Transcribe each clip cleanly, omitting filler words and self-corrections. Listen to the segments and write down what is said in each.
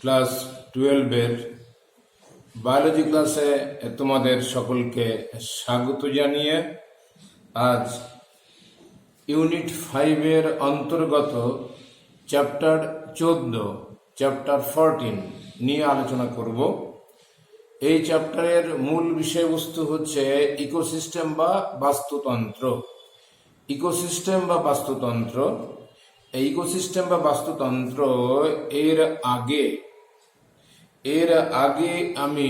Class 12-এর biology ক্লাসে তোমাদের সকলকে স্বাগত জানিয়ে আজ ইউনিট 5-এর অন্তর্গত চ্যাপ্টার 14 চ্যাপ্টার 14 নিয়ে আলোচনা করব। এই চ্যাপ্টারের মূল বিষয়বস্তু হচ্ছে ইকোসিস্টেম বা বাস্তুতন্ত্র। ইকোসিস্টেম বা বাস্তুতন্ত্র, এই ইকোসিস্টেম বা বাস্তুতন্ত্র এর আগে আমি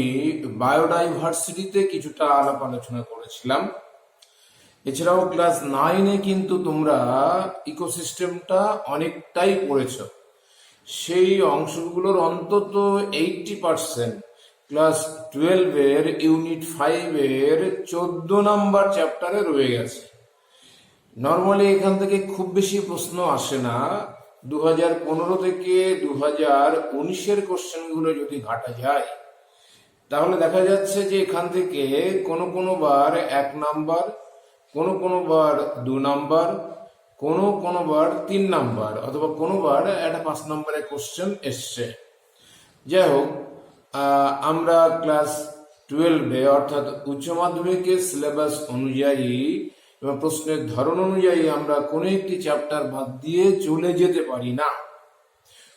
বায়োডাইভার্সিটিতে কিছুটা আলাপ আলোচনা করেছিলাম। এছাড়াও ক্লাস 9-এ কিন্তু তোমরা ইকোসিস্টেমটা অনেকটাই পড়েছ। সেই অংশগুলোর অন্তত 80% ক্লাস 12-এর ইউনিট 5-এর 14 নম্বর চ্যাপ্টারে রয়ে গেছে। নর্মালি এখান থেকে খুব বেশি প্রশ্ন আসে না। 2015 থেকে 2019-এর কোশ্চেনগুলো যদি ঘাটা যায় তাহলে দেখা যাচ্ছে যে এখান থেকে কোনো বার 1 নাম্বার, কোনো বার 2 নাম্বার, কোনো বার 3 নাম্বার, অথবা কোনো বার একটা 5 নম্বরের কোশ্চেন এসছে। যাই হোক, আমরা ক্লাস 12-এ অর্থাৎ উচ্চ মাধ্যমিকের সিলেবাস অনুযায়ী এবং প্রশ্নের ধরন অনুযায়ী আমরা কোনো একটি চ্যাপ্টার বাদ দিয়ে চলে যেতে পারি না।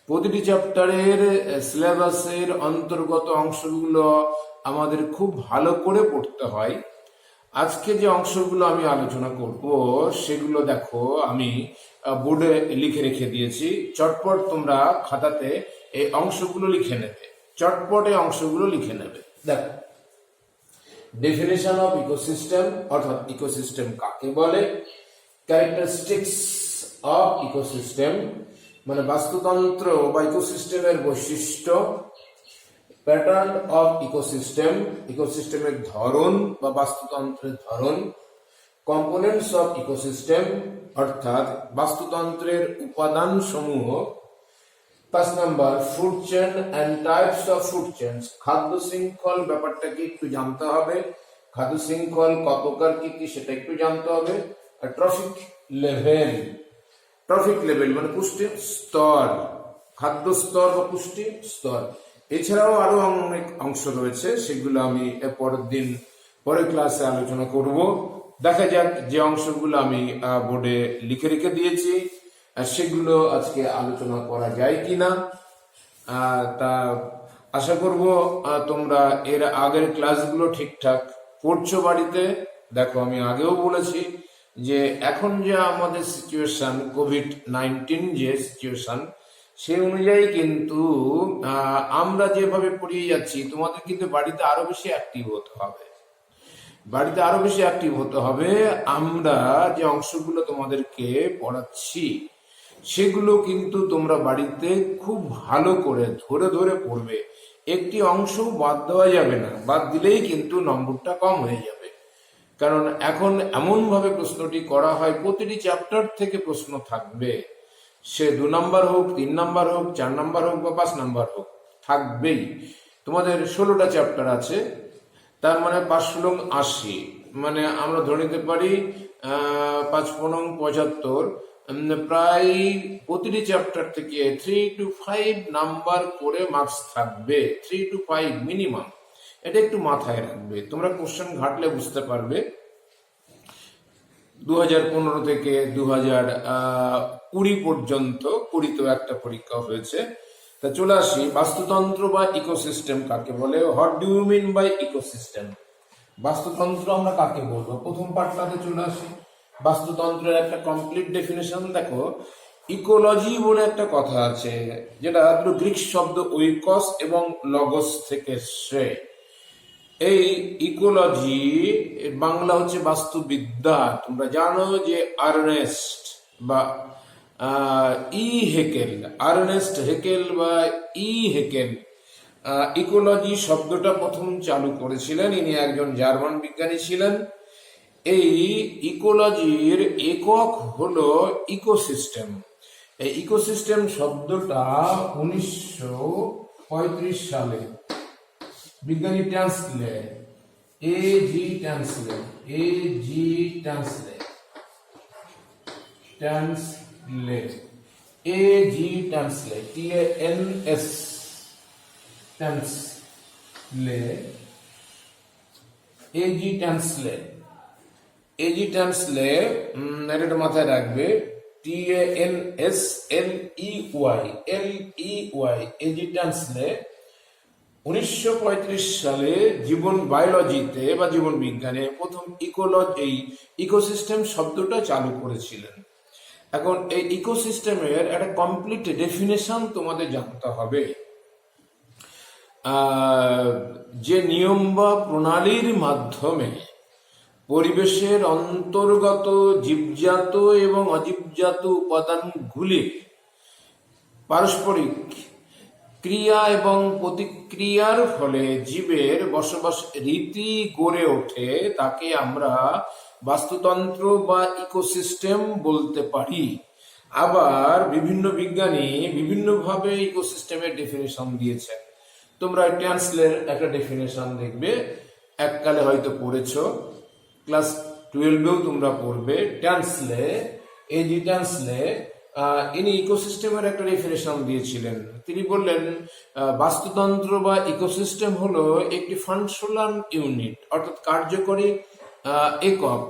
প্রতিটি চ্যাপ্টারের সিলেবাসের অন্তর্গত অংশগুলো আমাদের খুব ভালো করে পড়তে হয়। আজকে যে অংশগুলো আমি আলোচনা করব সেগুলো দেখো আমি বোর্ডে লিখে রেখে দিয়েছি। চটপট তোমরা খাতাতে এই অংশগুলো লিখে নেবে, চটপট এই অংশগুলো লিখে নেবে। দেখো, ডেফিনেশন অফ ইকোসিস্টেম অর্থাৎ ইকোসিস্টেম কাকে বলে, ক্যারেক্টারিস্টিক্স অফ ইকোসিস্টেম মানে বাস্তুতন্ত্র বা ইকোসিস্টেমের বৈশিষ্ট্য, প্যাটার্ন অফ ইকোসিস্টেম ইকোসিস্টেমের ধরন বা বাস্তুতন্ত্রের ধরন, কম্পোনেন্টস অফ ইকোসিস্টেম অর্থাৎ বাস্তুতন্ত্রের উপাদান সমূহ। 5 number food chain and types of food chains, খাদ্য শৃঙ্খল ব্যাপারটাকে একটু জানতে হবে, খাদ্য শৃঙ্খল কত প্রকার কি সেটা একটু জানতে হবে। ট্রফিক লেভেল মানে পুষ্টি স্তর, খাদ্য স্তর বা পুষ্টি স্তর। এছাড়াও আরো অনেক অংশ রয়েছে, সেগুলো আমি পরের ক্লাসে আলোচনা করব। দেখা যাক যে অংশগুলো আমি বোর্ডে লিখে রেখে দিয়েছি সেগুলো আজকে আলোচনা করা যায় কিনা। তা আশা করব তোমরা এর আগের ক্লাসগুলো ঠিকঠাক পড়ছো বাড়িতে। দেখো, আমি আগেও বলেছি যে এখন যে আমাদের সিচুয়েশন, কোভিড-19 যে সিচুয়েশন, সেই অনুযায়ী কিন্তু আমরা যেভাবে পড়িয়ে যাচ্ছি তোমাদের কিন্তু বাড়িতে আরো বেশি অ্যাক্টিভ হতে হবে। আমরা যে অংশগুলো তোমাদেরকে পড়াচ্ছি সেগুলো কিন্তু তোমরা বাড়িতে খুব ভালো করে ধরে পড়বে। একটি অংশ বাদ দেওয়া যাবে না, বাদ দিলেই কিন্তু নম্বরটা কম হয়ে যাবে। কারণ এখন এমন ভাবে প্রশ্নটি করা হয়, প্রতিটি চ্যাপ্টার থেকে প্রশ্ন থাকবে, সে 2 নাম্বার হোক, 3 নাম্বার হোক, 4 নাম্বার হোক বা 5 নাম্বার হোক, থাকবেই। তোমাদের 16টা চ্যাপ্টার আছে, তার মানে 5 × 80, মানে আমরা ধরে নিতে পারি 5 × 75, প্রায় প্রতিটি চ্যাপ্টার থেকে 3 to 5 নাম্বার করে মার্কস থাকবে, 3 to 5 মিনিমাম। এটা একটু মাথায় রাখবে, তোমরা কোশ্চেন ঘাটলে বুঝতে পারবে। 2015 থেকে 2020 পর্যন্ত 20তেও একটা পরীক্ষা হয়েছে। তা চলে আসি, বাস্তুতন্ত্র বা ইকোসিস্টেম কাকে বলে। What do you mean by ecosystem, বাস্তুতন্ত্র আমরা কাকে বলবো। প্রথম পার্টটাতে চলে আসি, বাস্তুতন্ত্রের একটা কমপ্লিট ডেফিনেশন। দেখো, ইকোলজি বলে একটা কথা আছে, যেটা গ্রিক শব্দ ওইকস এবং লগস থেকে এসছে। এই ইকোলজি বাংলা হচ্ছে বাস্তুবিদ্যা। তোমরা জানো যে আর্নেস্ট বা আর্নেস্ট হেকেল বা হেকেল ইকোলজি শব্দটা প্রথম চালু করেছিলেন। ইনি একজন জার্মান বিজ্ঞানী ছিলেন। এই ইকোলজির একক হলো ইকোসিস্টেম। এই ইকোসিস্টেম শব্দটা 1935 সালে বিজ্ঞানী ট্যান্সলেট AG ট্যান্সলেট TANS Tansley, AG Tansley, AG Tansley এটা মাথায় রাখবে, TANSLEY, LEY, এজি ট্যান্সলে 1935 সালে জীবন বায়োলজিতে বা জীবন বিজ্ঞানে প্রথম ইকোসিস্টেম শব্দটা চালু করেছিলেন। এখন এই ইকোসিস্টেমের একটা কমপ্লিট ডেফিনেশন তোমাদের জানতে হবে। যে নিয়ম বা প্রণালীর মাধ্যমে পরিবেশের অন্তর্গত জীবজাত এবং অজীবজাত উপাদানগুলি পারস্পরিক ক্রিয়া এবং প্রতিক্রিয়ার ফলে জীবের বসবাস রীতি গড়ে ওঠে, তাকে আমরা বাস্তুতন্ত্র বা ইকোসিস্টেম বলতে পারি। আবার বিভিন্ন বিজ্ঞানী বিভিন্নভাবে ইকোসিস্টেমের ডেফিনেশন দিয়েছেন। তোমরা ট্যান্সলের একটা ডেফিনেশন দেখবে, এককালে হয়তো পড়েছো, ক্লাস 12-এও তোমরা পড়বে। ট্যান্সলে, এজি ট্যান্সলে ইনি ইকোসিস্টেমের একটা ডেফিনেশন দিয়েছিলেন। তিনি বললেন বাস্তুতন্ত্র বা ইকোসিস্টেম হলো একটি ফাংশনাল ইউনিট, অর্থাৎ কার্যকরী একক,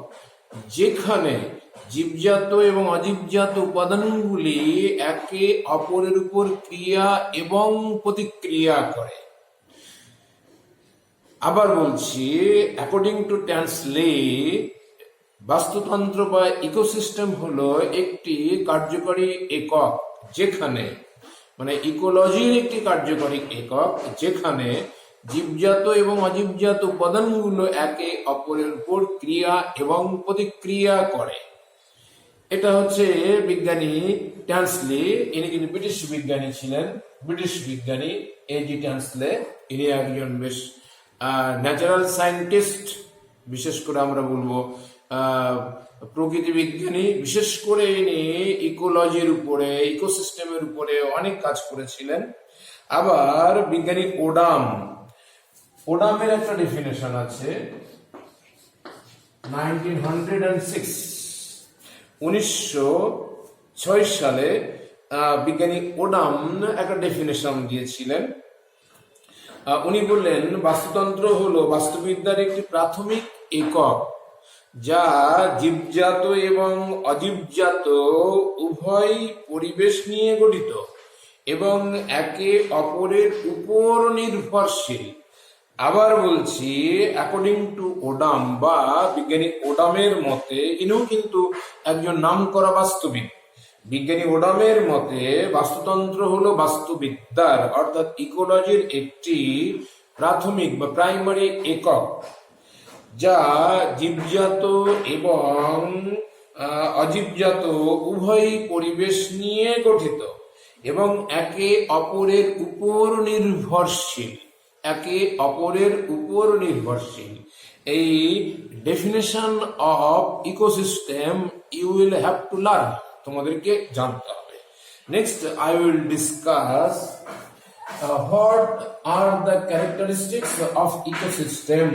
যেখানে জীবজাত এবং অজীবজাত উপাদানগুলি একে অপরের উপর ক্রিয়া এবং প্রতিক্রিয়া করে। আবার বলছি, অ্যাকর্ডিং টু ট্যান্সলে, বাস্তুতন্ত্র বা ইকোসিস্টেম হলো একটি কার্যকরী একক, যেখানে মানে ইকোলজির একটি কার্যকরী একক, যেখানে জীবজাত এবং অজীবজাত উপাদানগুলো একে অপরের উপর ক্রিয়া এবং প্রতিক্রিয়া করে। এটা হচ্ছে বিজ্ঞানী ট্যান্সলে, ইনি কিন্তু ব্রিটিশ বিজ্ঞানী ছিলেন, ব্রিটিশ বিজ্ঞানী এজি ট্যান্সলে। ইনি একজন বেশ ন্যাচারাল সায়েন্টিস্ট, বিশেষ করে আমরা বলবো প্রকৃতি বিজ্ঞানী। বিশেষ করে ইনি ইকোলজির উপরে, ইকোসিস্টেমের উপরে অনেক কাজ করেছিলেন। আবার বিজ্ঞানী ওডামের একটা ডেফিনেশন আছে, 1906 সালে বিজ্ঞানী ওডাম একটা ডেফিনেশন দিয়েছিলেন। উনি বললেন বাস্তুতন্ত্র হলো বাস্তুবিদ্যার একটি প্রাথমিক একক, যা জীবজাত এবং অজীবজাত উভয় পরিবেশ নিয়ে গঠিত এবং একে অপরের উপর নির্ভরশীল। আবার বলছি, অ্যাকর্ডিং টু ওডাম বা বিজ্ঞানী ওডামের মতে, ইনিও কিন্তু একজন নামকরা বাস্তুবিদ। বিজ্ঞানী ওডামের মতে বাস্তুতন্ত্র হলো বাস্তুবিদ্যার অর্থাৎ ইকোলজির একটি প্রাথমিক বা প্রাইমারি একক, যা জীবজাত এবং অজীবজাত উভয় পরিবেশ নিয়ে গঠিত এবং একে অপরের উপর নির্ভরশীল, একে অপরের উপর নির্ভরশীল। এই definition of ecosystem you will have to learn, তোমাদেরকে জানতে হবে। Next I will discuss what are the characteristics of ecosystem.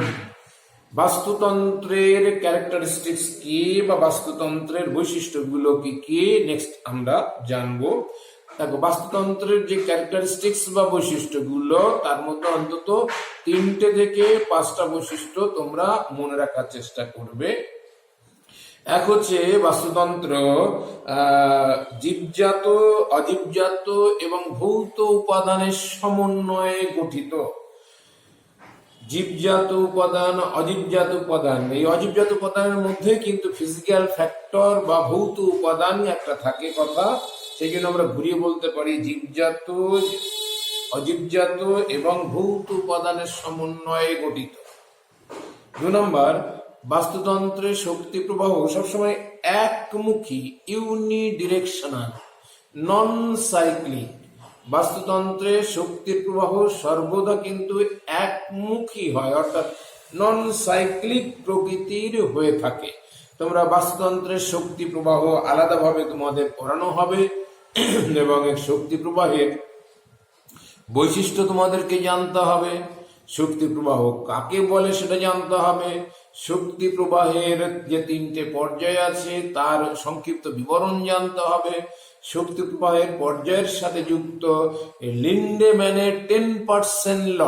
বাস্তুতন্ত্রের ক্যারেক্টারিস্টিক্স কি বা বাস্তুতন্ত্রের বৈশিষ্ট্যগুলো কি কি, নেক্সট আমরা জানবো। দেখো, বাস্তুতন্ত্রের যে ক্যারেক্টারিস্টিক্স বা বৈশিষ্ট্যগুলো, তার মধ্যে অন্তত 3টে থেকে 5টা বৈশিষ্ট্য তোমরা মনে রাখার চেষ্টা করবে। এক হচ্ছে বাস্তুতন্ত্র জীবজাত, অজীবজাত এবং ভৌত উপাদানের সমন্বয়ে গঠিত। জীবজাত উপাদান, অজীবজাত উপাদান, এই অজীবজাত উপাদানের মধ্যে কিন্তু ফিজিক্যাল ফ্যাক্টর বা ভৌত উপাদান একটা থাকে কথা, সেই জন্য আমরা ঘুরিয়ে বলতে পারি জীবজাত, অজীবজাত এবং ভৌত উপাদানের সমন্বয়ে গঠিত। 2 নম্বর, বাস্তুতন্ত্রের শক্তি প্রবাহ সবসময় একমুখী, ইউনিডিরেকশনাল, নন সাইক্লিক। বাস্তুতন্ত্রের শক্তির প্রবাহ সর্বদা কিন্তু একমুখী হয়, অর্থাৎ নন সাইক্লিক প্রকৃতির হয়ে থাকে। তোমরা বাস্তুতন্ত্রের শক্তি প্রবাহ আলাদাভাবে তোমাদের পড়ানো হবে এবং এক শক্তি প্রবাহের বৈশিষ্ট্য তোমাদেরকে জানতে হবে। শক্তি প্রবাহ কাকে বলে সেটা জানতে হবে। শক্তি প্রবাহের যে 3টে পর্যায় আছে তার সংক্ষিপ্ত বিবরণ জানতে হবে। শক্তি প্রবাহের পর্যায়ের সাথে যুক্ত লিন্ডেম্যানের 10% ল।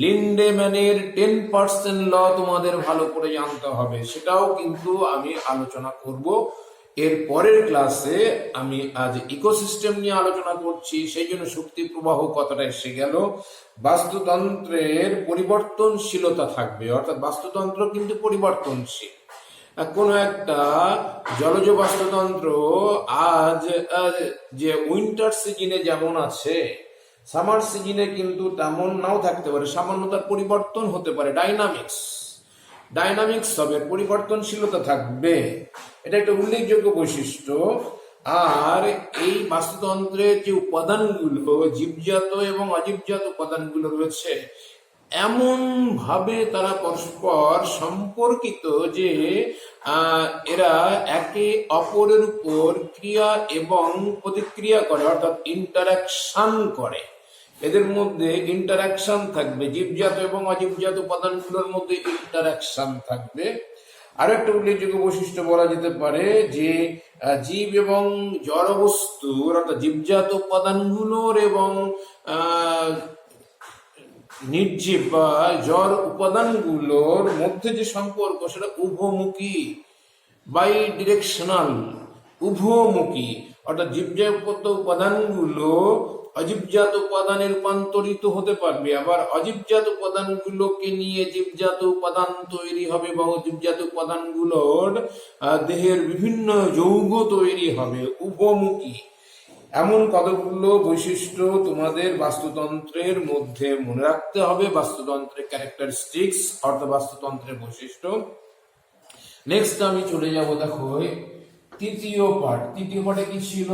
লিন্ডেম্যানের 10% ল তোমাদের ভালো করে জানতে হবে, সেটাও কিন্তু আমি আলোচনা করব এর পরের ক্লাসে। আমি আজ ইকোসিস্টেম নিয়ে আলোচনা করছি, সেই জন্য শক্তি প্রবাহ কতটা এসে গেল। বাস্তুতন্ত্রের পরিবর্তনশীলতা থাকবে, অর্থাৎ বাস্তুতন্ত্র কিন্তু পরিবর্তনশীল। কোন একটা জলজ বাস্তুতন্ত্র আজ যে উইন্টার সিজনে যেমন আছে, সামার সিজনে কিন্তু তেমন নাও থাকতে পারে, সামান্য তার পরিবর্তন হতে পারে, ডাইনামিক্স হবে, পরিবর্তনশীলতা থাকবে। এটা একটা উল্লেখযোগ্য বৈশিষ্ট্য। আর এই বাস্তুতন্ত্রের যে উপাদানগুলো, জীবজাত এবং অজীবজাত উপাদানগুলো রয়েছে, এমন ভাবে তারা পরস্পর সম্পর্কিত যে এরা একে অপরের উপর ক্রিয়া এবং প্রতিক্রিয়া করে, অর্থাৎ ইন্টারাকশন করে। এদের মধ্যে ইন্টারাকশন থাকবে, জীবজাত এবং অজীবজাত উপাদানগুলোর মধ্যে ইন্টারাকশন থাকবে। আরো একটা উল্লেখযোগ্য বৈশিষ্ট্য বলা যেতে পারে যে জীব এবং জড় বস্তুর, অর্থাৎ জীবজাত উপাদানগুলোর এবং নির্জীব বা জড় উপাদানগুলোর মধ্যে যে সম্পর্ক, সেটা উভমুখী, বাই ডিরেকশনাল, উভমুখী। অর্থাৎ জীবজাত উপাদানগুলো অজীবজাত উপাদানে রূপান্তরিত হতে পারবে, আবার অজীবজাত উপাদানগুলোকে নিয়ে জীবজাত উপাদান তৈরি হবে, বা জীবজাত উপাদানগুলোর দেহের বিভিন্ন যৌগ তৈরি হবে, উভমুখী। এমন কতগুলো বৈশিষ্ট্য তোমাদের বাস্তুতন্ত্রের মধ্যে মনে রাখতে হবে, বাস্তুতন্ত্রের ক্যারেক্টারিস্টিক্স অর্থাৎ বাস্তুতন্ত্রের বৈশিষ্ট্য। নেক্সট আমি চলে যাব, দেখো তৃতীয় পার্টে কি ছিল?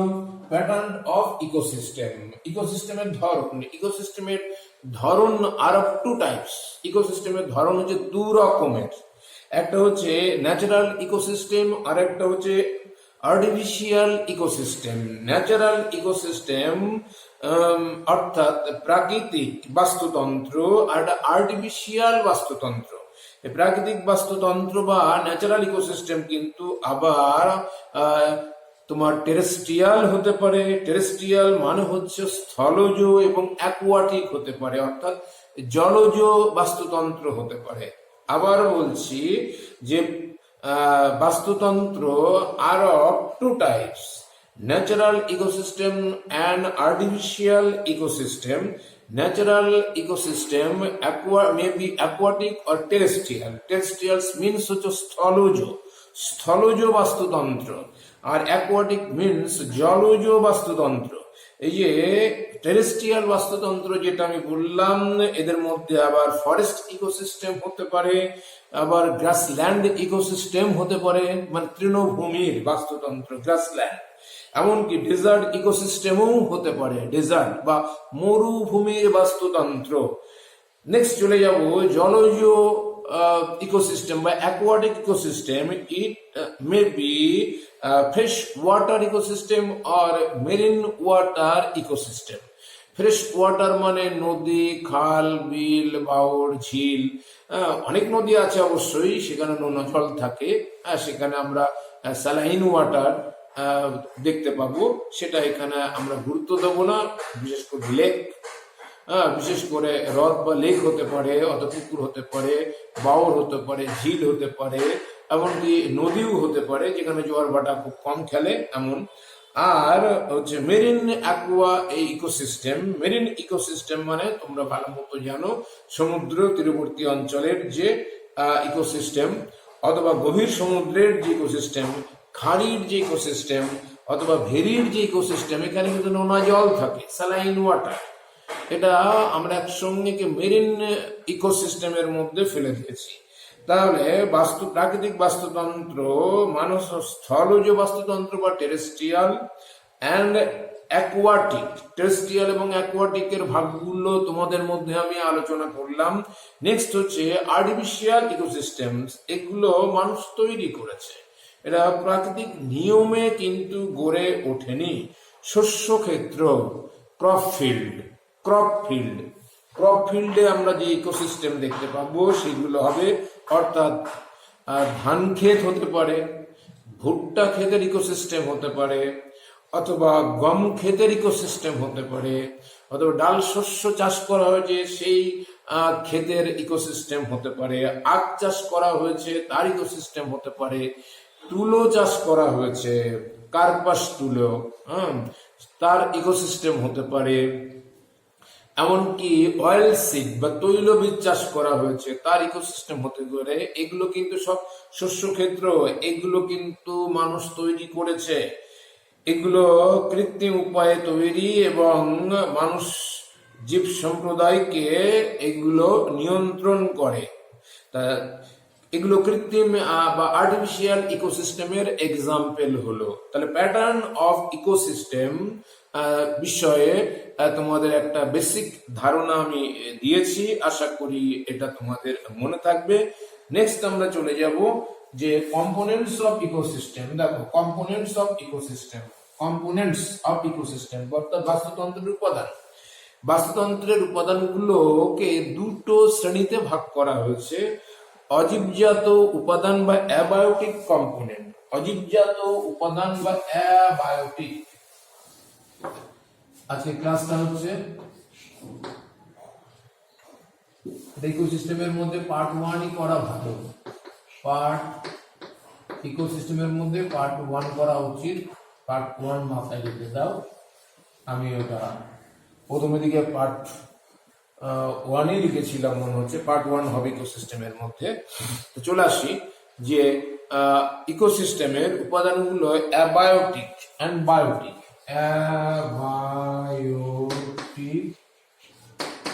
Pattern of ecosystem. ইকোসিস্টেমের ধরন। ইকোসিস্টেমের ধরন আর অফ টু টাইপস। ইকোসিস্টেমের ধরন হচ্ছে দু রকমের, একটা হচ্ছে ন্যাচারাল ইকোসিস্টেম, আর একটা হচ্ছে আর্টিফিশিয়াল ইকোসিস্টেম। ন্যাচারাল ইকোসিস্টেম অর্থাৎ প্রাকৃতিক বাস্তুতন্ত্র, আর আর্টিফিশিয়াল বাস্তুতন্ত্র। প্রাকৃতিক বাস্তুতন্ত্র বা ন্যাচারাল ইকোসিস্টেম কিন্তু আবার তোমার টেরেস্ট্রিয়াল হতে পারে। টেরেস্ট্রিয়াল মানে হচ্ছে স্থলজ, এবং অ্যাকুয়াটিক হতে পারে, অর্থাৎ জলজ বাস্তুতন্ত্র হতে পারে। আবার বলছি যে বাস্তুতন্ত্র are of two types, natural ecosystem and artificial ecosystem. Natural ecosystem may be aquatic or terrestrial. Terrestrial means হচ্ছে স্থলজ বাস্তুতন্ত্র, আর অ্যাকোয়াটিক মিন্স জলজ বাস্তুতন্ত্র। এই যে টেরেস্ট্রিয়াল বাস্তুতন্ত্র যেটা আমি বললাম, এদের মধ্যে আবার ফরেস্ট ইকোসিস্টেম হতে পারে, আবার গ্রাসল্যান্ড ইকোসিস্টেম হতে পারে, মানে তৃণভূমির বাস্তুতন্ত্র, গ্রাসল্যান্ড। এমনকি ডেজার্ট ইকোসিস্টেমও হতে পারে, ডেজার্ট বা মরুভূমির বাস্তুতন্ত্র। নেক্সট চলে যাব জলজ ইকোসিস্টেম বা aquatic ecosystem. It may be fresh water ecosystem আর marine water ecosystem. Fresh water মানে নদী, খাল, বিল, বাওড়, ঝিল। অনেক নদী আছে অবশ্যই, সেখানে নোনা জল থাকে, সেখানে আমরা স্যালাইন ওয়াটার দেখতে পাবো, সেটা এখানে আমরা গুরুত্ব দেবো না। বিশেষ করে লেক, বিশেষ করে হ্রদ বা লেক হতে পারে, অথবা পুকুর হতে পারে, বাওড় হতে পারে, ঝিল হতে পারে, এমনকি নদীও হতে পারে যেখানে জোয়ার ভাটা খুব কম খেলে এমন। আর হচ্ছে মেরিন অ্যাকুয়া এই ইকোসিস্টেম। মেরিন ইকোসিস্টেম মানে তোমরা ভালো মতো জানো, সমুদ্র তীরবর্তী অঞ্চলের যে ইকোসিস্টেম, অথবা গভীর সমুদ্রের যে ইকোসিস্টেম, খাড়ির যে ইকোসিস্টেম, অথবা ভেরির যে ইকোসিস্টেম, এখানে কিন্তু নোনা জল থাকে, স্যালাইন ওয়াটার। এটা আমরা একসঙ্গে মেরিন ইকোসিস্টেমের মধ্যে ফেলে দিয়েছি। তাহলে প্রাকৃতিক বাস্তুতন্ত্র মানুষ স্থলজ বাস্তুতন্ত্র বা টেরেস্ট্রিয়াল অ্যান্ড অ্যাকোয়াটিক। টেরেস্ট্রিয়াল এবং অ্যাকোয়াটিকের ভাগগুলো তোমাদের মধ্যে আমি আলোচনা করলাম। নেক্সট হচ্ছে আর্টিফিশিয়াল ইকোসিস্টেমস। এগুলো মানুষ তৈরি করেছে, এটা প্রাকৃতিক নিয়মে কিন্তু গড়ে ওঠেনি। শস্য ক্ষেত্র, ক্রপ ফিল্ডে আমরা যে ইকোসিস্টেম দেখতে পাবো সেগুলো হবে, অর্থাৎ ধান ক্ষেত হতে পারে, ভুট্টা ক্ষেতের ইকোসিস্টেম হতে পারে, অথবা গম ক্ষেতের ইকোসিস্টেম হতে পারে, অথবা ডাল শস্য চাষ করা হয়েছে সেই ক্ষেতের ইকোসিস্টেম হতে পারে, আখ চাষ করা হয়েছে তার ইকোসিস্টেম হতে পারে, তুলো চাষ করা হয়েছে কার্পাস তুলো, তার ইকোসিস্টেম হতে পারে, এমনকি অয়েল সিড বা তৈলবীজ চাষ করা হয়েছে তার ইকোসিস্টেম হতে পারে। এগুলো কিন্তু সব শস্য ক্ষেত্র, এগুলো কিন্তু মানুষ তৈরি করেছে, এগুলো কৃত্রিম উপায়ে তৈরি এবং মানুষ জীব সম্প্রদায়কে এগুলো নিয়ন্ত্রণ করে। তা এগুলো কৃত্রিম বা আর্টিফিশিয়াল ইকোসিস্টেমের এক্সাম্পল হলো। তাহলে প্যাটার্ন অফ ইকোসিস্টেম বিষয়ে তোমাদের একটা বেসিক ধারণা আমি দিয়েছি, আশা করি এটা তোমাদের মনে থাকবে। নেক্সট আমরা চলে যাব যে কম্পোনেন্টস অফ ইকোসিস্টেম। দেখো components of ecosystem, components of ecosystem অর্থাৎ বাস্তুতন্ত্রের উপাদান। বাস্তুতন্ত্রের উপাদানগুলোকে দুটো শ্রেণীতে ভাগ করা হয়েছে, অজীবজাত উপাদান বা অ্যাবায়োটিক কম্পোনেন্ট। অজীবজাত উপাদান বা অ্যাবায়োটিক। আজকে ক্লাসটা হচ্ছে ইকোসিস্টেমের মধ্যে পার্ট 1ই করা ভালো, পার্ট ইকোসিস্টেমের মধ্যে পার্ট 1 করা উচিত। পার্ট 1 মাথায় রেখে দাও, আমি ওটা প্রথমে দিকে পার্ট 1ই লিখেছিলাম মনে হচ্ছে, পার্ট 1 হবে ইকোসিস্টেমের মধ্যে। তো চলে আসি যে ইকোসিস্টেমের উপাদানগুলো abiotic and biotic. Abiotic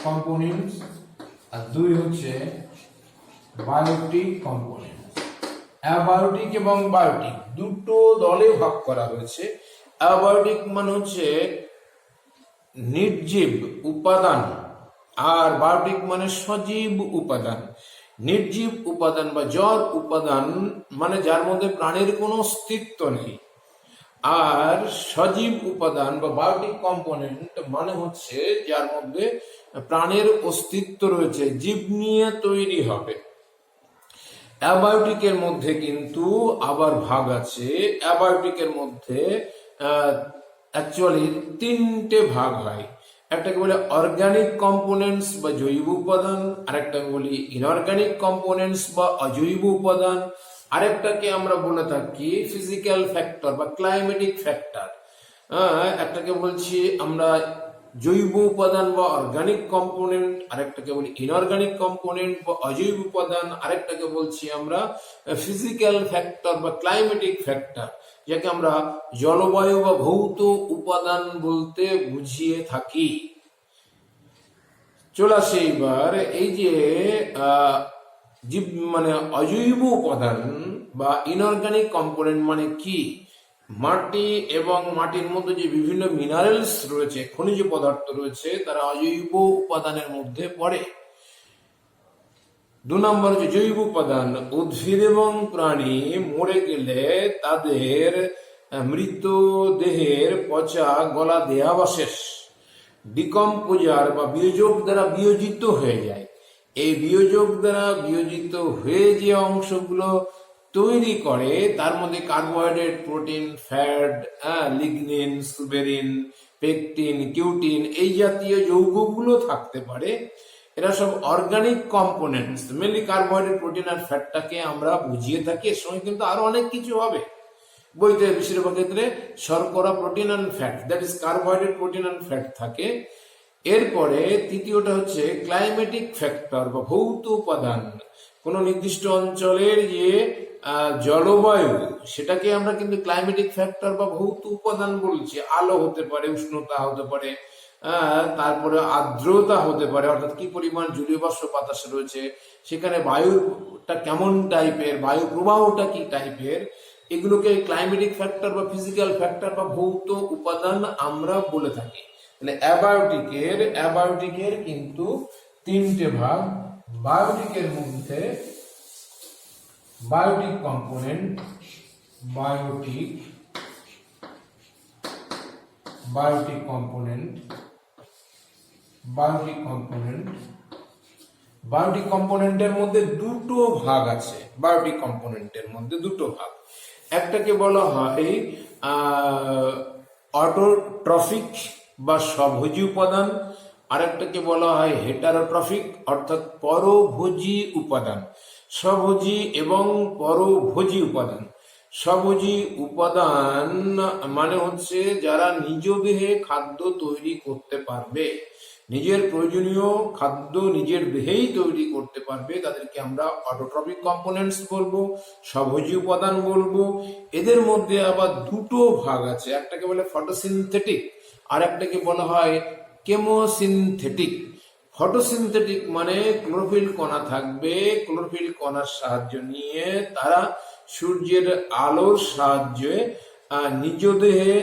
components আর দুই হচ্ছে বায়োটিক কম্পোনেন্টস। অ্যাবায়োটিক এবং বায়োটিক দুটো দলে ভাগ করা হয়েছে। অ্যাবায়োটিক মানে হচ্ছে নির্জীব উপাদান, আর বায়োটিক মানে সজীব উপাদান। নির্জীব উপাদান বা জড় উপাদান মানে যার মধ্যে প্রাণের কোনো অস্তিত্ব নেই, আর সজীব উপাদান বা বায়োটিক কম্পোনেন্ট মানে হচ্ছে যার মধ্যে প্রাণের অস্তিত্ব রয়েছে, জীব নিয়ে তৈরি হবে। অ্যাবায়োটিকের মধ্যে কিন্তু আবার ভাগ আছে। অ্যাবায়োটিকের মধ্যে অ্যাকচুয়ালি 3টে ভাগ হয়। একটাকে বলে অর্গানিক কম্পোনেন্টস বা জৈব উপাদান, আরেকটাকে বলি ইনঅর্গানিক কম্পোনেন্টস বা অজৈব উপাদান, আরেকটাকে আমরা বলে থাকি ফিজিক্যাল ফ্যাক্টর বা ক্লাইমেটিক ফ্যাক্টর। একটাকে বলছি আমরা জৈব উপাদান বা অর্গানিক কম্পোনেন্ট, আরেকটাকে বলি ইনঅর্গানিক কম্পোনেন্ট বা অজৈব উপাদান, আরেকটাকে বলছি আমরা ফিজিক্যাল ফ্যাক্টর বা ক্লাইমেটিক ফ্যাক্টর, যাকে আমরা জলবায়ু বা ভৌত উপাদান বলতে বুঝিয়ে থাকি। চলে আসে এবার এই যে জীব মানে অজৈব উপাদান বা ইনঅর্গানিক কম্পোনেন্ট মানে কি। মাটি এবং মাটির মধ্যে যে বিভিন্ন মিনারেলস রয়েছে, খনিজ পদার্থ রয়েছে, তারা অজৈব উপাদানের মধ্যে পড়ে। 2 নম্বর যে জৈব উপাদান, উদ্ভিদ এবং প্রাণী মরে গেলে তাদের মৃত দেহের পচা গলা দেহাবশেষ ডিকম্পোজার বা বিয়োজক দ্বারা বিয়োজিত হয়ে যায়। এই বিয়োজক দ্বারা বিয়োজিত হয়ে যে অংশগুলো তৈরি করে তার মধ্যে carbohydrate, protein, fat, lignin, suberin, pectin, cutin এই জাতীয় যৌগগুলো থাকতে পারে। এরা সব organic components. Mainly carbohydrate, protein আর ফ্যাটটাকে আমরা বুঝিয়ে থাকি। এর সঙ্গে কিন্তু আরো অনেক কিছু হবে। বইতে বেশিরভাগ ক্ষেত্রে শর্করা, protein and fat, that is carbohydrate, protein and fat থাকে। এরপরে তৃতীয়টা হচ্ছে ক্লাইমেটিক ফ্যাক্টর বা ভৌত উপাদান। কোন নির্দিষ্ট অঞ্চলের যে জলবায়ু, সেটাকে আমরা কিন্তু ক্লাইমেটিক ফ্যাক্টর বা ভৌত উপাদান বলছি। আলো হতে পারে, উষ্ণতা হতে পারে, তারপরে আর্দ্রতা হতে পারে, অর্থাৎ কি পরিমাণ জলীয় বাষ্প বাতাসে রয়েছে, সেখানে বায়ুটা কেমন টাইপের, বায়ু প্রবাহটা কি টাইপের, এগুলোকে ক্লাইমেটিক ফ্যাক্টর বা ফিজিক্যাল ফ্যাক্টর বা ভৌত উপাদান আমরা বলে থাকি। তাহলে অ্যাবায়োটিকের কিন্তু 3টে ভাগ। বায়োটিকের মধ্যে বায়োটিক কম্পোনেন্ট, বায়োটিক কম্পোনেন্টের মধ্যে 2টো ভাগ আছে। বায়োটিক কম্পোনেন্টের মধ্যে 2টো ভাগ। একটাকে বলা হয় অটোট্রফিক বা স্বভোজী উপাদান, আরেকটাকে বলা হয় হেটারোট্রফিক অর্থাৎ পরভোজী উপাদান। স্বভোজী এবং পরভোজী উপাদান। স্বভোজী উপাদান মানে হচ্ছে যারা নিজ দেহে খাদ্য তৈরি করতে পারবে, নিজের প্রয়োজনীয় খাদ্য নিজের দেহেই তৈরি করতে পারবে, তাদেরকে আমরা অটোট্রফিক কম্পোনেন্টস বলবো, স্বভোজী উপাদান বলবো। এদের মধ্যে আবার দুটো ভাগ আছে, একটাকে বলে ফটোসিনথেটিক আর একটাকে বলা হয় কেমোসিনথেটিক। ফটোসিনথেটিক মানে ক্লোরোফিল কণা থাকবে, ক্লোরোফিল কণার সাহায্য নিয়ে তারা সূর্যের আলোর সাহায্যে নিজ দেহে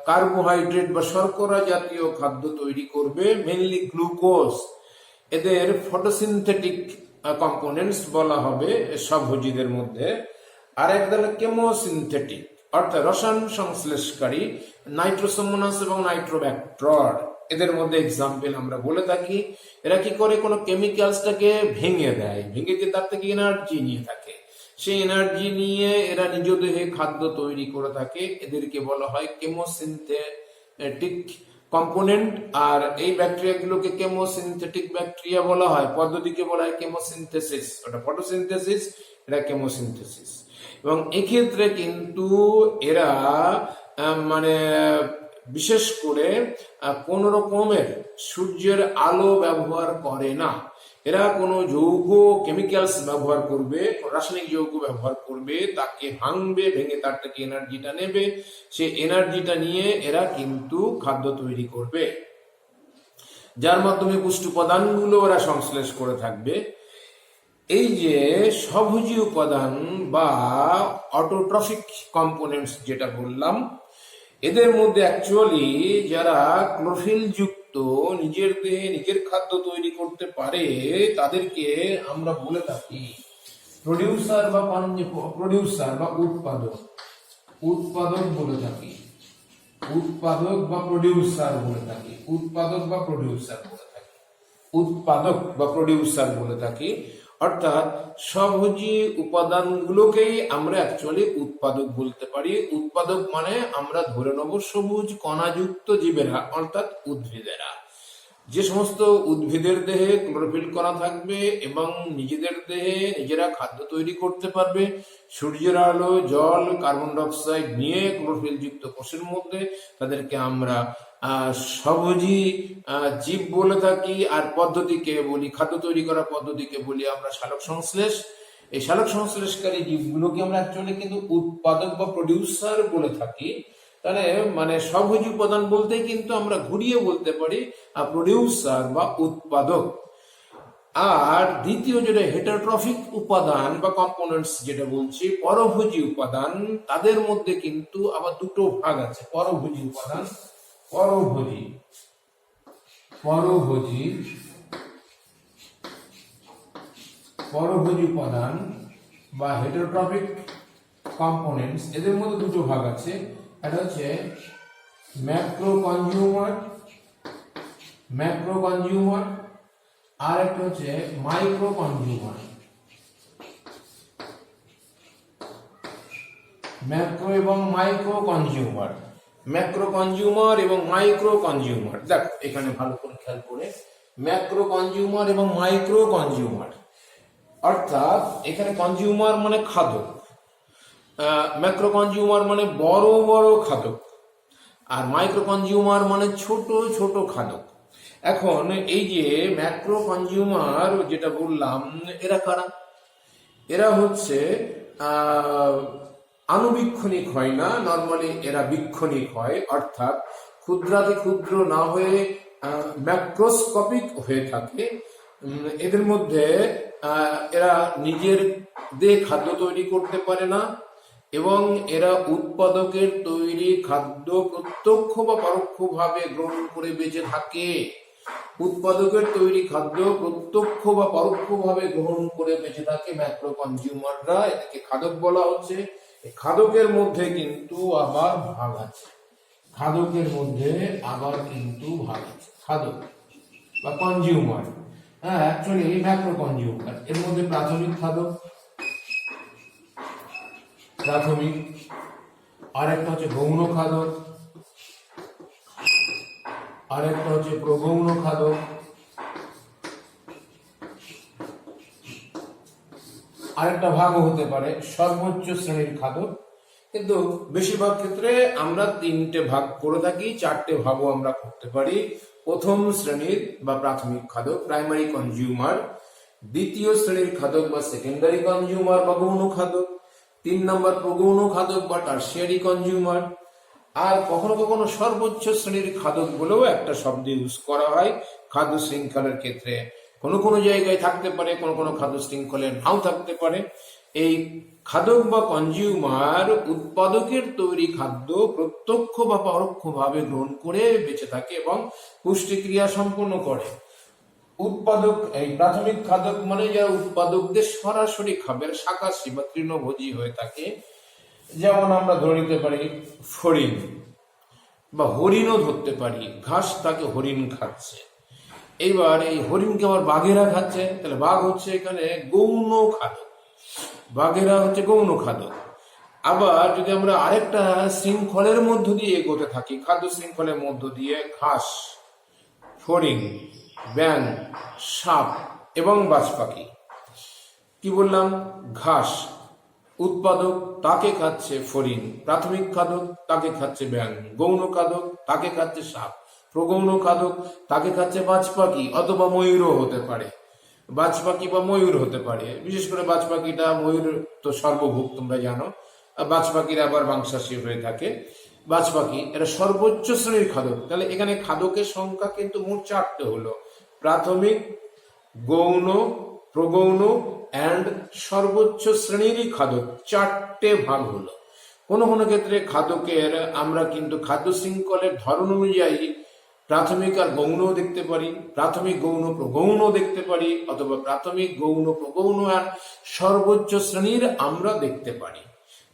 কার্বোহাইড্রেট বা শর্করা জাতীয় খাদ্য তৈরি করবে, মেনলি গ্লুকোজ। এদের ফটোসিনথেটিক কম্পোনেন্টস বলা হবে স্বভোজীদের মধ্যে। আর একদল কেমোসিনথেটিক অর্থাৎ রসায়ন সংশ্লেষকারী, নাইট্রোসোমোনাস এবং নাইট্রোব্যাক্টর। এদের মধ্যে এক্সাম্পল আমরা বলে থাকি। এরা কি করে, কোনো কেমিক্যালসটাকে ভেঙে দেয়, ভেঙে দিয়ে তার থেকে এনার্জি নিয়ে থাকে, সেই এনার্জি নিয়ে এরা নিজ দেহে খাদ্য তৈরি করে থাকে। এদেরকে বলা হয় কেমোসিনথেটিক কম্পোনেন্ট। আর এই ব্যাকটেরিয়াগুলোকে কেমোসিনথেটিক ব্যাকটেরিয়া বলা হয়, পদ্ধতিকে বলা হয় কেমোসিনথেসিস। ওটা ফটোসিনথেসিস, এটা কেমোসিনথেসিস। এবং এক্ষেত্রে কিন্তু এরা মানে বিশেষ করে কোন রকমের সূর্যের আলো ব্যবহার করে না। এরা কোনো যৌগ কেমিক্যালস ব্যবহার করবে, রাসায়নিক যৌগ ব্যবহার করবে, তাকে ভাঙবে, ভেঙে তার থেকে এনার্জিটা নেবে, সেই এনার্জিটা নিয়ে এরা কিন্তু খাদ্য তৈরি করবে, যার মাধ্যমে পুষ্টি উপাদানগুলো ওরা সংশ্লেষ করে থাকবে। এই যে স্বভোজী উপাদান বা অটোট্রফিক কম্পোনেন্টস যেটা বললাম, এদের মধ্যে অ্যাকচুয়ালি যারা ক্লোরোফিল যুক্ত নিজের দেহে নিজের খাদ্য তৈরি করতে পারে তাদেরকে আমরা বলে থাকি প্রোডিউসার বা উৎপাদক। উৎপাদক বলে থাকি, উৎপাদক বা প্রোডিউসার বলে থাকি, উৎপাদক বা প্রোডিউসার বলে থাকি, উৎপাদক বা প্রোডিউসার বলে থাকি। অর্থাৎ স্বভোজী উপাদানগুলোকেই আমরা অ্যাকচুয়ালি উৎপাদক বলতে পারি। উৎপাদক মানে আমরা ধরে নেব সবুজ কণাযুক্ত জীবেরা অর্থাৎ উদ্ভিদেরা। যে সমস্ত উদ্ভিদের দেহে ক্লোরোফিল কণা থাকবে এবং নিজেদের দেহে নিজেরা খাদ্য তৈরি করতে পারবে, সূর্যের আলো, জল, কার্বন ডাই অক্সাইড নিয়ে ক্লোরোফিল যুক্ত কোষের মধ্যে, তাদেরকে আমরা স্বভোজী জীব বলে থাকি। আর পদ্ধতিকে বলি, খাদ্য তৈরি করার পদ্ধতিকে বলি আমরা সালোক সংশ্লেষ। এই সালোক সংশ্লেষকারী জীবগুলোকে আমরা অ্যাকচুয়ালি কিন্তু উৎপাদক বা প্রোডিউসার বলে থাকি। তাহলে মানে স্বভোজী উপাদান বলতেই কিন্তু আমরা ঘুরিয়ে বলতে পারি প্রোডিউসার বা উৎপাদক। আর দ্বিতীয় যেটা হেটারোট্রফিক উপাদান বা কম্পোনেন্টস যেটা বলছি, পরভোজী উপাদান, তাদের মধ্যে কিন্তু আবার দুটো ভাগ আছে। পরভোজী উপাদান, পরভোজী, পরভোজী, পরভোজী উপাদান বা হেটারোট্রফিক কম্পোনেন্টস। এদের মধ্যে দুটো ভাগ আছে, এটা হচ্ছে ম্যাক্রো কনজিউমার, ম্যাক্রো কনজিউমার, আর একটা হচ্ছে মাইক্রো কনজিউমার। ম্যাক্রো এবং মাইক্রো কনজিউমার, ম্যাক্রো কনজিউমার এবং মাইক্রো কনজিউমার। দেখো এখানে ভালো করে খেয়াল করে, ম্যাক্রো কনজিউমার এবং মাইক্রো কনজিউমার। অর্থাৎ এখানে কনজিউমার মানে খাদক, ম্যাক্রো কনজিউমার মানে বড় বড় খাদক, আর মাইক্রো কনজিউমার মানে ছোট ছোট খাদক। এখন এই যে ম্যাক্রো কনজিউমার যেটা বললাম, এরা কারা? এরা হচ্ছে আনুবীক্ষণিক হয় না, নর্মালি এরা বীক্ষণিক হয়, অর্থাৎ ক্ষুদ্রাতি ক্ষুদ্র না হয়ে ম্যাক্রোস্কোপিক হয়ে থাকে। এদের মধ্যে এরা নিজের দেহে খাদ্য তৈরি করতে পারে না এবং এরা উৎপাদকের তৈরি খাদ্য প্রত্যক্ষ বা পরোক্ষভাবে গ্রহণ করে বেঁচে থাকে। উৎপাদকের তৈরি খাদ্য প্রত্যক্ষ বা পরোক্ষভাবে গ্রহণ করে বেঁচে থাকে ম্যাক্রো কনজিউমাররা, এটাকে খাদক বলা হচ্ছে। খাদকের মধ্যে কিন্তু আবার ভাগ আছে, খাদকের মধ্যে আবার কিন্তু ভাগ আছে। খাদক বা কনজিউমার, হ্যাঁ অ্যাকচুয়ালি ম্যাক্রো কনজিউমার, এর মধ্যে প্রাথমিক খাদক, প্রাথমিক, আর একটা হচ্ছে গৌণ খাদক, আরেকটা হচ্ছে প্রগৌণ খাদক, আরেকটা ভাগও হতে পারে সর্বোচ্চ শ্রেণীর খাদক। কিন্তু বেশিরভাগ ক্ষেত্রে আমরা তিনটে ভাগ করে থাকি, চারটে ভাগও আমরা করতে পারি। প্রথম শ্রেণীর বা প্রাথমিক খাদক প্রাইমারি কনজিউমার, দ্বিতীয় শ্রেণীর খাদক বা সেকেন্ডারি কনজিউমার বা গৌণ খাদক, 3 নম্বর প্রগৌণ খাদক বা টারশিয়ারি কনজিউমার, আর কখনো কখনো সর্বোচ্চ শ্রেণীর খাদক বলেও একটা শব্দ ইউজ করা হয় খাদ্য শৃঙ্খলের ক্ষেত্রে। কোনো কোনো জায়গায় থাকতে পারে, কোনো কোনো খাদ্য শৃঙ্খলে নাও থাকতে পারে। এই খাদক বা কনজিউমার উৎপাদকের তৈরি খাদ্য প্রত্যক্ষ বা পরোক্ষভাবে গ্রহণ করে বেঁচে থাকে এবং পুষ্টিক্রিয়া সম্পন্ন করে। উৎপাদক, এই প্রাথমিক খাদক মানে যারা উৎপাদকদের সরাসরি খাবার শাকাশী বা তৃণভোজী হয়ে থাকে। যেমন আমরা ধরে নিতে পারি ফড়িং বা হরিণও ধরতে পারি, ঘাস তাকে হরিণ খাচ্ছে। এইবার এই হরিণকে আবার বাঘেরা খাচ্ছে, তাহলে বাঘ হচ্ছে এখানে গৌণ খাদক, বাঘেরা হচ্ছে গৌণ খাদক। আবার যদি আমরা আরেকটা শৃঙ্খলের মধ্য দিয়ে এগোতে থাকি, খাদ্য শৃঙ্খলের মধ্য দিয়ে ঘাস, ফড়িং, ব্যাঙ, সাপ এবং বাজ পাখি। কি বললাম? ঘাস উৎপাদক, তাকে খাচ্ছে ফড়িং, প্রাথমিক খাদক তাকে খাচ্ছে ব্যাঙ, গৌণ খাদক তাকে খাচ্ছে সাপ, প্রগৌণ খাদক তাকে খাচ্ছে বাজ পাখি অথবা ময়ূরও হতে পারে। বাজ পাখি বা ময়ূর হতে পারে, বিশেষ করে বাজ পাখিটা, ময়ূর তো সর্বভুক তোমরা জানো, বাজ পাখিরা আবার মাংসাশী হয়ে থাকে। বাজ পাখি এটা সর্বোচ্চ শ্রেণীর খাদক। তাহলে এখানে খাদকের সংখ্যা কিন্তু মোট 4টে হলো, প্রাথমিক, গৌণ, প্রগৌণ অ্যান্ড সর্বোচ্চ শ্রেণীরই খাদক, 4টে ভাগ হলো। কোনো কোনো ক্ষেত্রে খাদকের আমরা কিন্তু খাদ্য শৃঙ্খলের ধরন অনুযায়ী প্রাথমিক আর গৌণও দেখতে পারি, প্রাথমিক গৌণ প্রগৌণও দেখতে পারি, অথবা প্রাথমিক গৌণ প্রগৌণ আর সর্বোচ্চ শ্রেণীর আমরা দেখতে পারি।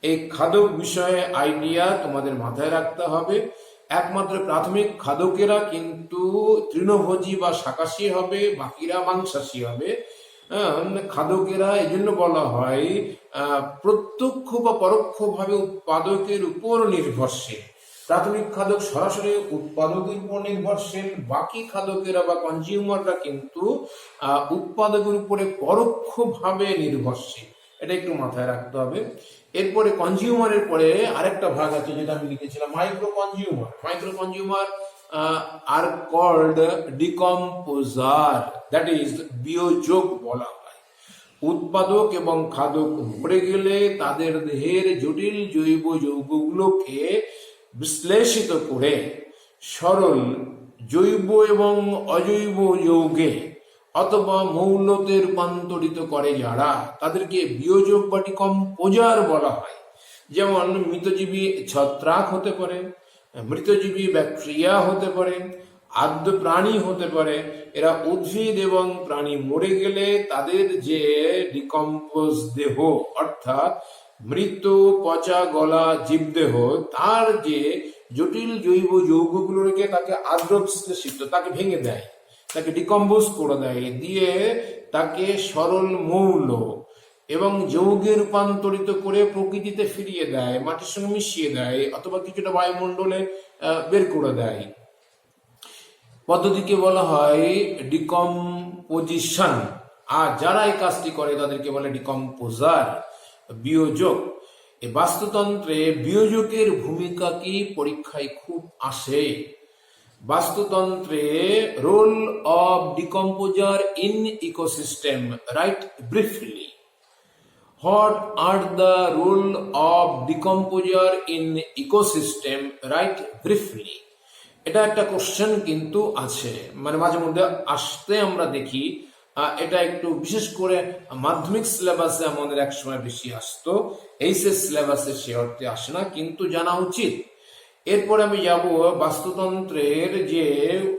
এই খাদক বিষয়ে আইডিয়া তোমাদের মাথায় রাখতে হবে। একমাত্র প্রাথমিক খাদকেরা কিন্তু তৃণভোজী বা শাকাশী হবে, বাকিরা মাংসাশী হবে। খাদকেরা এই জন্য বলা হয় প্রত্যক্ষ বা পরোক্ষভাবে উৎপাদকের উপর নির্ভরশীল। প্রাথমিক খাদক সরাসরি উৎপাদকের উপর নির্ভরশীল, বাকি খাদকেরা বা কনজিউমাররা কিন্তু উৎপাদকের উপরে পরোক্ষভাবে নির্ভরশীল। এটা একটু মাথায় রাখতে হবে। এরপরে কনজিউমারের পরে আরেকটা ভাগ আছে যেটা আমি লিখেছিলাম micro consumer. Micro consumer are called decomposer, that is বিয়োজক বলা হয়। উৎপাদক এবং খাদক মরে গেলে তাদের দেহের জটিল জৈব যৌগগুলোকে বিশ্লেষিত করে সরল জৈব এবং অজৈব যৌগে অথবা মৌলতে রূপান্তরিত করে যারা, তাদেরকে বিয়োজক বা ডিকম্পোজার বলা হয়। যেমন মৃতজীবী ছত্রাক হতে পারে, মৃতজীবী ব্যাকটেরিয়া হতে পারে, আদ্য প্রাণী হতে পারে। এরা উদ্ভিদ এবং প্রাণী মরে গেলে তাদের যে ডিকম্পোজ দেহ, অর্থাৎ মৃত পচা গলা জীবদেহ, তার যে জটিল জৈব যৌগগুলো রেখে তাকে আদ্র বিশ্লেষিত, তাকে ভেঙে দেয়, তাকে ডিকম্পোজ করে দেয়, দিয়ে তাকে সরল মৌল এবং যৌগে রূপান্তরিত করে প্রকৃতিতে ফিরিয়ে দেয়, মাটির সঙ্গে মিশিয়ে দেয়, অথবা কিছুটা বায়ুমণ্ডলে বের করে দেয়। পদ্ধতিকে বলা হয় ডিকম্পোজিশন। আর যারা এই কাজটি করে তাদেরকে বলে ডিকম্পোজার, বিয়োজক। এই বাস্তুতন্ত্রে বিয়োজকের ভূমিকা কি পরীক্ষায় খুব আসে। বাস্তুতন্ত্রে role of decomposer in ecosystem, right briefly. What are the role of decomposer in ecosystem? Right briefly. এটা একটা কোশ্চেন কিন্তু আছে, মানে মাঝে মধ্যে আসতে আমরা দেখি। এটা একটু বিশেষ করে মাধ্যমিক সিলেবাসে আমাদের এক সময় বেশি আসতো, এইচএস সিলেবাসে সে অর্থে আসে না, কিন্তু জানা উচিত। এরপরে আমি যাব বাস্তুতন্ত্রের যে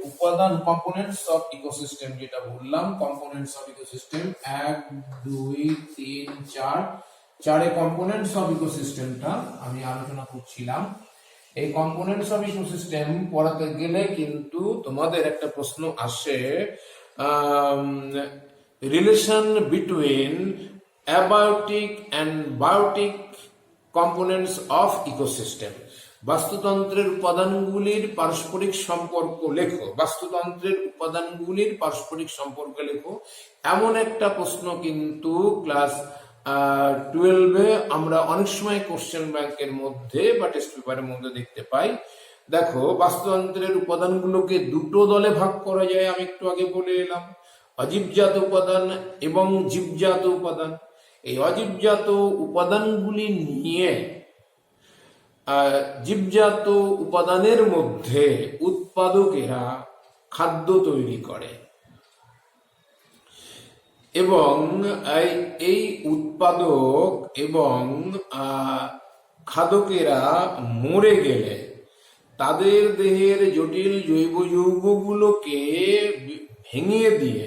উপাদান, কম্পোনেন্টস অফ ইকোসিস্টেম, যেটা বললাম কম্পোনেন্টস অফ ইকোসিস্টেম 1 2 3 4, চারে কম্পোনেন্টস অফ ইকোসিস্টেমটা আমি আলোচনা করছিলাম। এই কম্পোনেন্টস অফ ইকোসিস্টেম পড়াতে গেলে কিন্তু তোমাদের একটা প্রশ্ন আসে, relation between abiotic and biotic components of ecosystem. বাস্তুতন্ত্রের উপাদানগুলির পারস্পরিক সম্পর্ক লেখো। বাস্তুতন্ত্রের উপাদানগুলির পারস্পরিক সম্পর্ক লেখো, এমন একটা প্রশ্ন কিন্তু ক্লাস 12-এ আমরা অনেক সময় কোশ্চেন ব্যাংকের মধ্যে বা টেস্ট পেপারের মধ্যে দেখতে পাই। দেখো, বাস্তুতন্ত্রের উপাদানগুলোকে দুটো দলে ভাগ করা যায়, আমি একটু আগে বলে এলাম, অজীবজাত উপাদান এবং জীবজাত উপাদান। এই অজীবজাত উপাদানগুলি নিয়ে জীবজাত উপাদানের মধ্যে উৎপাদকেরা খাদ্য তৈরি করে এবং এই উৎপাদক এবং খাদকেরা মরে গেলে তাদের দেহের জটিল জৈব যৌগগুলোকে ভেঙে দিয়ে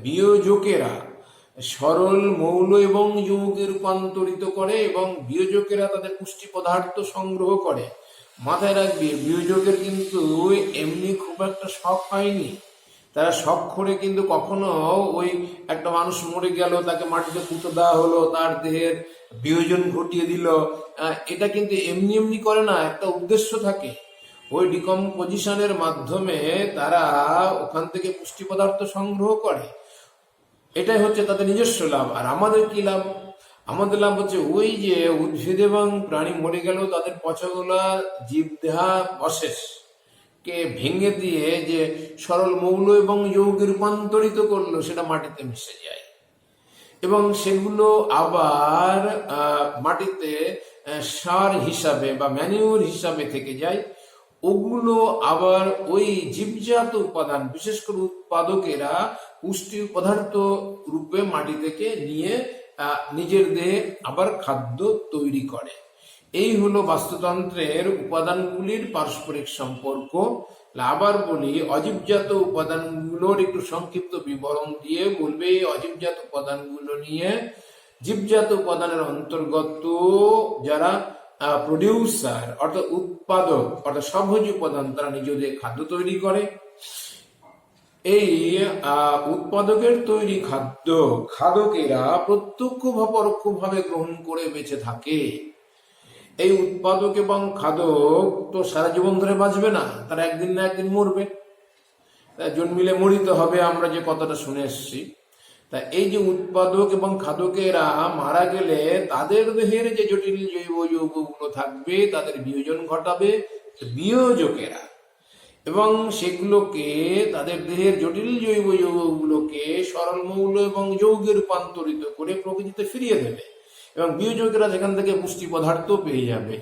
বিয়োজকেরা সরল মৌল এবং যৌগে রূপান্তরিত করে এবং বিয়োজকেরা তাদের পুষ্টি পদার্থ সংগ্রহ করে। মাথায় রাখবে, বিয়োজকের কিন্তু এমনি খুব একটা শখ হয়নি। তারা শখ করে কিন্তু কখনো ওই একটা মানুষ মরে গেল, তাকে মাটিতে পুঁতে দেওয়া হলো, তার দেহের বিয়োজন ঘটিয়ে দিল, এটা কিন্তু এমনি এমনি করে না, একটা উদ্দেশ্য থাকে। ওই ডিকম্পোজিশনের মাধ্যমে তারা ওখান থেকে পুষ্টি পদার্থ সংগ্রহ করে, এটাই হচ্ছে তাদের নিজস্ব লাভ। আর আমাদের কি লাভ? আমাদের লাভ হচ্ছে ওই যে উদ্ভিদ এবং প্রাণী মরে গেল, তাদের পচাগোলা জীবদেহা অশেষ কে ভেঙে দিয়ে যে সরল মৌল এবং যৌগে রূপান্তরিত করলো, সেটা মাটিতে মিশে যায় এবং সেগুলো আবার মাটিতে সার হিসাবে বা ম্যানিউর হিসাবে থেকে যায়। ওগুলো আবার ওই জীবজাত উপাদান, বিশেষ করে উৎপাদকেরা পুষ্টি পদার্থ রূপে মাটি থেকে নিয়ে নিজের দেহে আবার খাদ্য তৈরি করে। এই হলো বাস্তুতন্ত্রের উপাদানগুলির পারস্পরিক সম্পর্ক। আবার বলি, অজীবজাত উপাদানগুলোর একটু সংক্ষিপ্ত বিবরণ দিয়ে বলবে। অজীবজাত উপাদানগুলো নিয়ে জীবজাত উপাদানের অন্তর্গত যারা প্রডিউসার অর্থাৎ উৎপাদক অর্থাৎ স্বভোজী উপাদান, তারা নিজেদের খাদ্য তৈরি করে। এই উৎপাদকের তৈরি খাদ্য খাদকেরা প্রত্যক্ষ বা পরোক্ষ ভাবে গ্রহণ করে বেঁচে থাকে। এই উৎপাদক এবং খাদক তো সারা জীবন ধরে বাঁচবে না, তারা একদিন না একদিন মরবে, জন্মিলে মরিতে হবে, আমরা যে কথাটা শুনে এসছি। তা এই যে উৎপাদক এবং খাদকেরা মারা গেলে তাদের দেহের যে জটিল জৈব যৌগগুলো থাকবে তাদের বিয়োজন ঘটাবে বিয়োজকেরা, এবং সেগুলোকে তাদের দেহের জটিল জৈব যৌগগুলোকে সরল মৌল এবং যৌগে রূপান্তরিত করে প্রকৃতিতে ফিরিয়ে দেবে এবং বিয়োজকেরা সেখান থেকে পুষ্টি পদার্থ পেয়ে যাবে।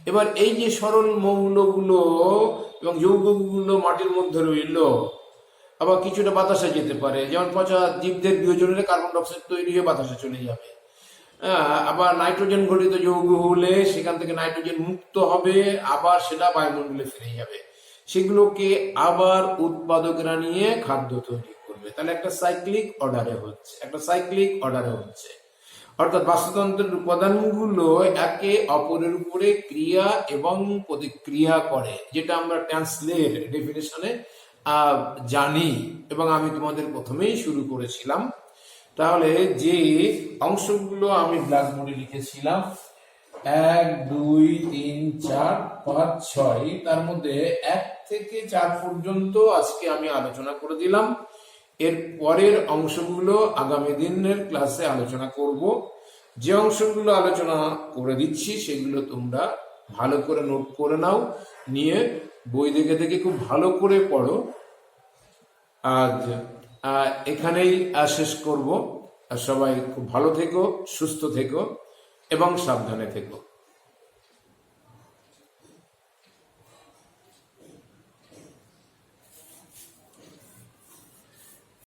এবার এই যে সরল মৌলগুলো এবং যৌগগুলো মাটির মধ্যে রইল, আবার কিছুটা বাতাসে যেতে পারে, যেমন পচা জীবদের বিয়োজনের কার্বন ডাইঅক্সাইড তৈরি হয়ে বাতাসে চলে যাবে। আবার নাইট্রোজেন ঘটিত যৌগ হলে সেখান থেকে নাইট্রোজেন মুক্ত হবে, আবার সেটা বায়ুমণ্ডলে ফিরে যাবে। সেগুলোকে আবার উৎপাদকরা নিয়ে খাদ্য তৈরি করবে। তাহলে একটা সাইক্লিক অর্ডারে হচ্ছে, অর্থাৎ বাস্তুতন্ত্রের উপাদানগুলো একে অপরের উপরে ক্রিয়া এবং প্রতিক্রিয়া করে, যেটা আমরা ট্রান্সলেট ডেফিনেশনে জানি এবং আমি তোমাদের প্রথমেই শুরু করেছিলাম। তাহলে যে অংশগুলো আমি ব্ল্যাকবোর্ডে লিখেছিলাম 1, 2, 3, 4, 5, 6, তার মধ্যে 1 থেকে 4 পর্যন্ত আজকে আমি আলোচনা করে দিলাম। এর পরের অংশগুলো আগামী দিনের ক্লাসে আলোচনা করব। যে অংশগুলো আলোচনা করে দিচ্ছি সেগুলো তোমরা ভালো করে নোট করে নাও, নিয়ে বই দেখে দেখে খুব ভালো করে পড়ো। আজ এখানেই শেষ করব। সবাই খুব ভালো থেকো, সুস্থ থেকো এবং সাবধানে থেকো।